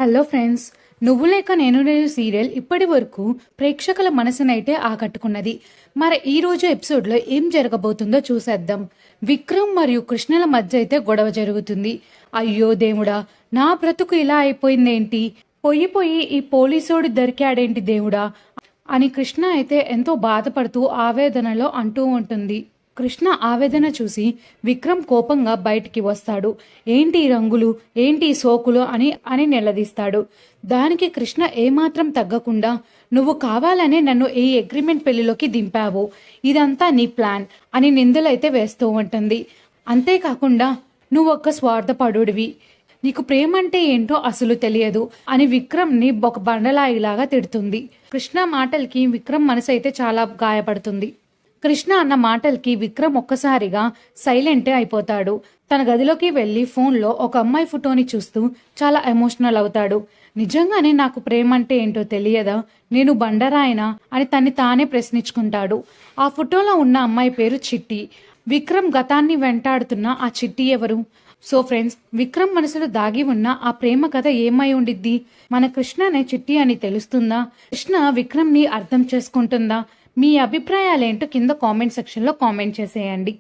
Hello friends, నువ్వు లేక నేను సీరియల్ ఇప్పటి వరకు ప్రేక్షకుల మనసునైతే ఆకట్టుకున్నది. మరి ఈ రోజు ఎపిసోడ్లో ఏం జరగబోతుందో చూసేద్దాం. విక్రమ్ మరియు కృష్ణల మధ్య అయితే గొడవ జరుగుతుంది. అయ్యో దేవుడా, నా బ్రతుకు ఇలా అయిపోయిందేంటి, పోయి ఈ పోలీసోడు దొరికాడేంటి దేవుడా అని కృష్ణ అయితే ఎంతో బాధపడుతూ ఆవేదనలో అంటూ ఉంటుంది. కృష్ణ ఆవేదన చూసి విక్రమ్ కోపంగా బయటికి వస్తాడు. ఏంటి రంగులు, ఏంటి సోకులు అని నిలదీస్తాడు. దానికి కృష్ణ ఏమాత్రం తగ్గకుండా, నువ్వు కావాలనే నన్ను ఈ అగ్రిమెంట్ పెళ్లిలోకి దింపావు, ఇదంతా నీ ప్లాన్ అని నిందలైతే వేస్తూ ఉంటుంది. అంతేకాకుండా నువ్వు ఒక్క స్వార్థపరుడివి, నీకు ప్రేమ అంటే ఏంటో అసలు తెలియదు అని విక్రమ్ని ఒక బండలాయిలాగా తిడుతుంది. కృష్ణ మాటలకి విక్రమ్ మనసు అయితే చాలా గాయపడుతుంది. కృష్ణ అన్న మాటలకి విక్రమ్ ఒక్కసారిగా సైలెంట్ అయిపోతాడు. తన గదిలోకి వెళ్లి ఫోన్లో ఒక అమ్మాయి ఫోటోని చూస్తూ చాలా ఎమోషనల్ అవుతాడు. నిజంగానే నాకు ప్రేమ అంటే ఏంటో తెలియదా, నేను బండరాయనా అని తన్ని తానే ప్రశ్నించుకుంటాడు. ఆ ఫోటోలో ఉన్న అమ్మాయి పేరు చిట్టి. విక్రమ్ గతాన్ని వెంటాడుతున్న ఆ చిట్టి ఎవరు? సో ఫ్రెండ్స్, విక్రమ్ మనసులో దాగి ఉన్న ఆ ప్రేమ కథ ఏమై ఉండిద్ది? మన కృష్ణనే చిట్టి అని తెలుస్తుందా? కృష్ణ విక్రమ్ని అర్థం చేసుకుంటుందా? మీ అభిప్రాయాలేంటో కింద కామెంట్ సెక్షన్లో కామెంట్ చేసేయండి.